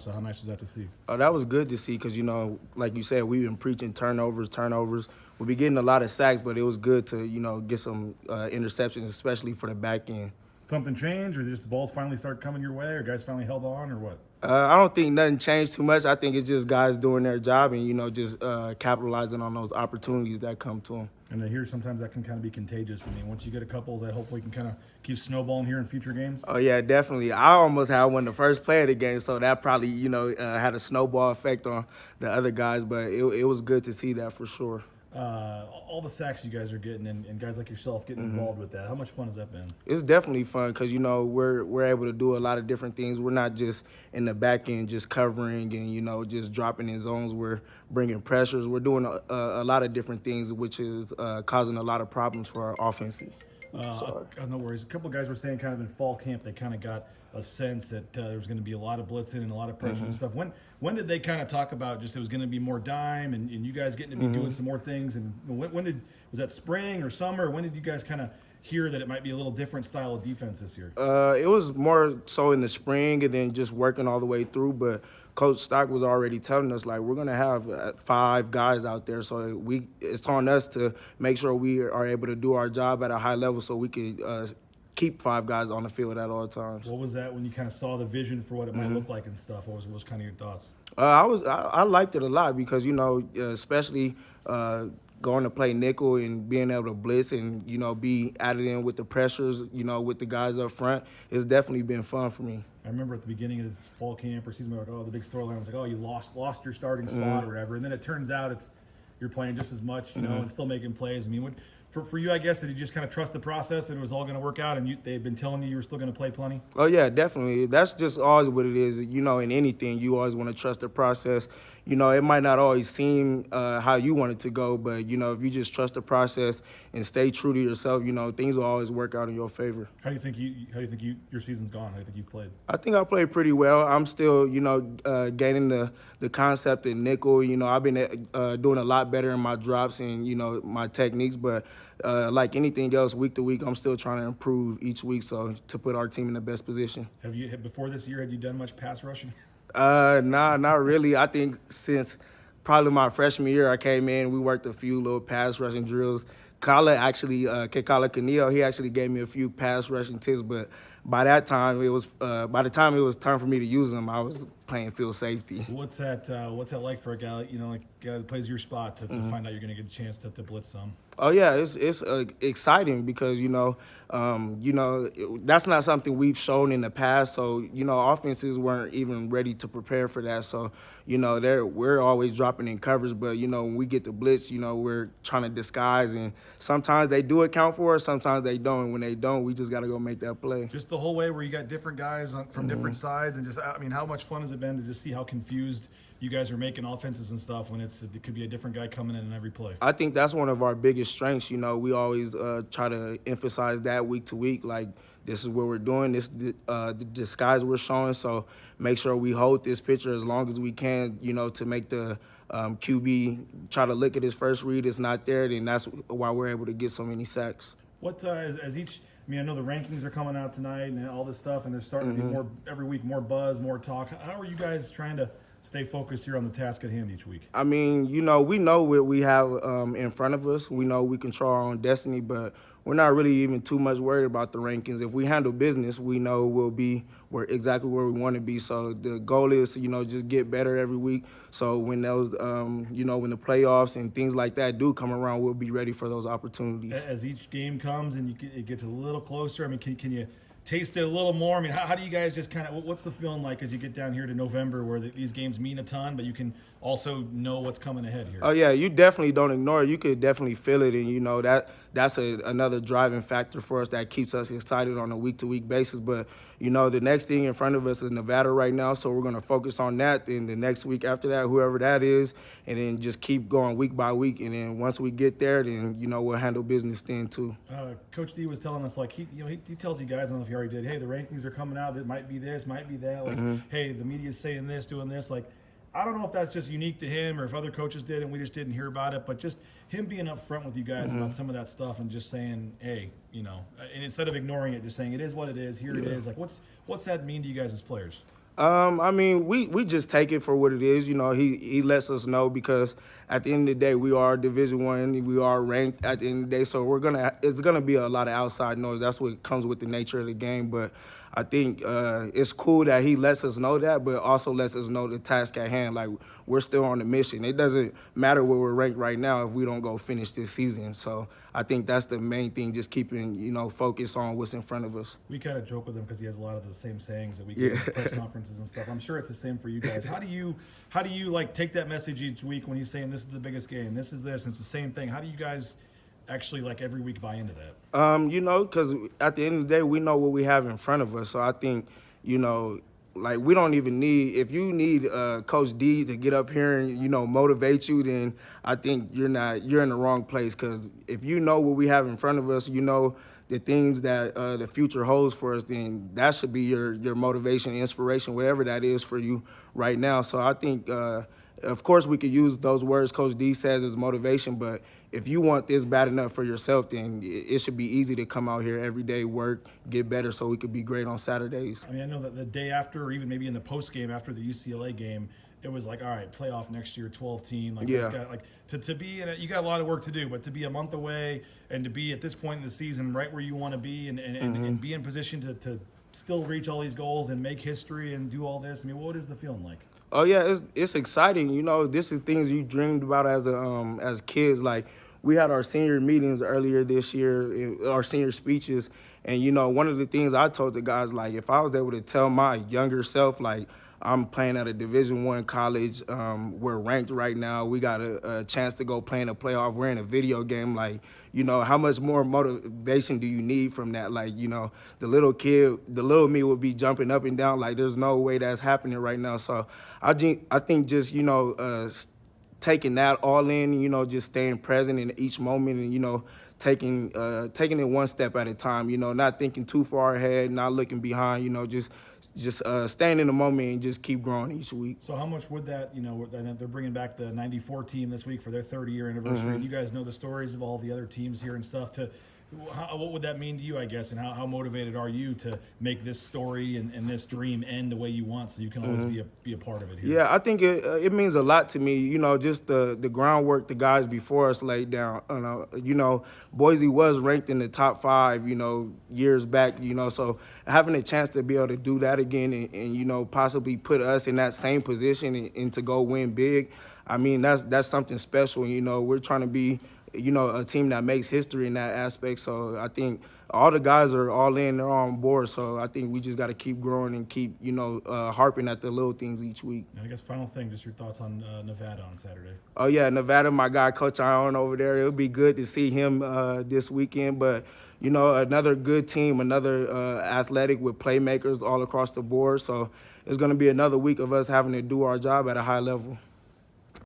So how nice was that to see? Oh, that was good to see because, like you said, we've been preaching turnovers. We'll be getting a lot of sacks, but it was good to, get some interceptions, especially for the back end. Something changed, or just the balls finally started coming your way, or guys finally held on, or what? I don't think nothing changed too much. I think it's just guys doing their job and, just capitalizing on those opportunities that come to them. And I hear sometimes that can kind of be contagious. I mean, once you get a couple, that hopefully can kind of keep snowballing here in future games. Oh, yeah, definitely. I almost had one the first play of the game, so that probably, had a snowball effect on the other guys, but it was good to see that for sure. All the sacks you guys are getting, and guys like yourself getting involved with that. How much fun has that been? It's definitely fun because we're able to do a lot of different things. We're not just in the back end just covering and just dropping in zones. We're bringing pressures. We're doing a lot of different things, which is causing a lot of problems for our offenses. No worries. A couple of guys were saying kind of in fall camp they kind of got a sense that there was going to be a lot of blitzing and a lot of pressure and stuff. When did they kind of talk about just it was going to be more dime and you guys getting to be doing some more things? And when was that spring or summer? When did you guys kind of hear that it might be a little different style of defense this year? It was more so in the spring and then just working all the way through. But Coach Stock was already telling us like we're gonna have 5 guys out there, so it's on us to make sure we are able to do our job at a high level, so we could keep 5 guys on the field at all times. What was that when you kind of saw the vision for what it might look like and stuff? What was kind of your thoughts? I liked it a lot because especially going to play nickel and being able to blitz and be added in with the pressures with the guys up front, it's definitely been fun for me. I remember at the beginning of this fall camp or season, we were like, oh, the big storyline was like, oh, you lost your starting spot or whatever, and then it turns out you're playing just as much, and still making plays. I mean, for you, I guess, did you just kind of trust the process that it was all going to work out, and they've been telling you were still going to play plenty? Oh yeah, definitely. That's just always what it is. In anything, you always want to trust the process. It might not always seem how you want it to go, but if you just trust the process and stay true to yourself, things will always work out in your favor. How do you think your season's gone? How do you think you've played? I think I played pretty well. I'm still, gaining the concept in nickel. I've been doing a lot better in my drops and my techniques, but like anything else, week to week, I'm still trying to improve each week, so to put our team in the best position. Before this year, had you done much pass rushing? Nah, not really. I think since probably my freshman year, I came in, we worked a few little pass rushing drills. Kala actually, Kekala Kaneo, he actually gave me a few pass rushing tips, but by the time it was time for me to use them, I was playing field safety. What's that like for a guy, like a guy that plays your spot to find out you're going to get a chance to blitz some? Oh yeah, it's exciting because that's not something we've shown in the past. So offenses weren't even ready to prepare for that. So we're always dropping in coverage, but when we get the blitz, we're trying to disguise, and sometimes they do account for us, sometimes they don't. And when they don't, we just got to go make that play. Just the whole way where you got different guys from different sides, and how much fun has it been to just see how confused you guys are making offenses and stuff when it could be a different guy coming in every play? I think that's one of our biggest strengths. We always try to emphasize that week to week. Like, this is what we're doing. This the disguise we're showing. So make sure we hold this picture as long as we can. To make the QB try to look at his first read. It's not there. Then that's why we're able to get so many sacks. What as each? I mean, I know the rankings are coming out tonight and all this stuff, and there's starting to be more every week, more buzz, more talk. How are you guys trying to stay focused here on the task at hand each week? I mean, we know what we have in front of us. We know we control our own destiny, but we're not really even too much worried about the rankings. If we handle business, we know we'll be exactly where we want to be. So the goal is to, just get better every week. So when those, when the playoffs and things like that do come around, we'll be ready for those opportunities. As each game comes and it gets a little closer, I mean, can you taste it a little more? I mean, how do you guys just kind of, what's the feeling like as you get down here to November where these games mean a ton, but you can also know what's coming ahead here? Oh, yeah, you definitely don't ignore it. You could definitely feel it, and that's another driving factor for us that keeps us excited on a week-to-week basis. But, the next thing in front of us is Nevada right now, so we're going to focus on that. Then the next week after that, whoever that is, and then just keep going week by week. And then once we get there, then, we'll handle business then too. Coach D was telling us, like, he tells you guys, I don't know if he already did, hey, the rankings are coming out, that might be this, might be that. Like, hey, the media's saying this, doing this. Like, I don't know if that's just unique to him or if other coaches did and we just didn't hear about it, but just him being up front with you guys about some of that stuff and just saying, hey, and instead of ignoring it, just saying it is what it is, here it is. Like, what's that mean to you guys as players? I mean, we just take it for what it is. You know, he lets us know because at the end of the day, we are Division One. We are ranked at the end of the day, so it's gonna be a lot of outside noise. That's what comes with the nature of the game. But I think it's cool that he lets us know that, but also lets us know the task at hand. Like, we're still on the mission. It doesn't matter where we're ranked right now if we don't go finish this season. So I think that's the main thing, just keeping, focus on what's in front of us. We kind of joke with him because he has a lot of the same sayings that we get at press conferences and stuff. I'm sure it's the same for you guys. How do you like take that message each week when he's saying this is the biggest game, this is this, and it's the same thing? How do you guys actually like every week buy into that? Because at the end of the day, we know what we have in front of us. So I think, like, we don't even need, if you need Coach D to get up here and, motivate you, then I think you're in the wrong place. Because if you know what we have in front of us, the things that the future holds for us, then that should be your motivation, inspiration, whatever that is for you right now. So I think, of course, we could use those words Coach D says as motivation, but if you want this bad enough for yourself, then it should be easy to come out here every day, work, get better, so we could be great on Saturdays. I mean, I know that the day after, or even maybe in the post game after the UCLA game, it was like, all right, playoff next year, 12 team. Like, yeah. To be in it, you got a lot of work to do, but to be a month away and to be at this point in the season right where you want to be and be in position to still reach all these goals and make history and do all this. I mean, what is the feeling like? Oh yeah, it's exciting. This is things you dreamed about as kids. Like, we had our senior meetings earlier this year, our senior speeches, and one of the things I told the guys, like, if I was able to tell my younger self, like, I'm playing at a Division I college, we're ranked right now, we got a chance to go play in a playoff, we're in a video game, like, how much more motivation do you need from that? Like, the little me would be jumping up and down, like, there's no way that's happening right now. So I think just, taking that all in, just staying present in each moment and, taking it one step at a time, not thinking too far ahead, not looking behind, just staying in the moment and just keep growing each week. So how much would that, they're bringing back the 94 team this week for their 30-year anniversary, and you guys know the stories of all the other teams here and stuff. What would that mean to you, I guess, and how motivated are you to make this story and this dream end the way you want so you can always be a part of it here? Yeah, I think it means a lot to me, just the groundwork the guys before us laid down. Boise was ranked in the top 5, years back, so having a chance to be able to do that again and possibly put us in that same position and to go win big, I mean, that's something special. We're trying to be a team that makes history in that aspect. So I think all the guys are all in, they're on board. So I think we just got to keep growing and keep, harping at the little things each week. And I guess final thing, just your thoughts on Nevada on Saturday. Oh, yeah, Nevada, my guy, Coach Ion over there. It'll be good to see him this weekend. But, another good team, another athletic with playmakers all across the board. So it's going to be another week of us having to do our job at a high level.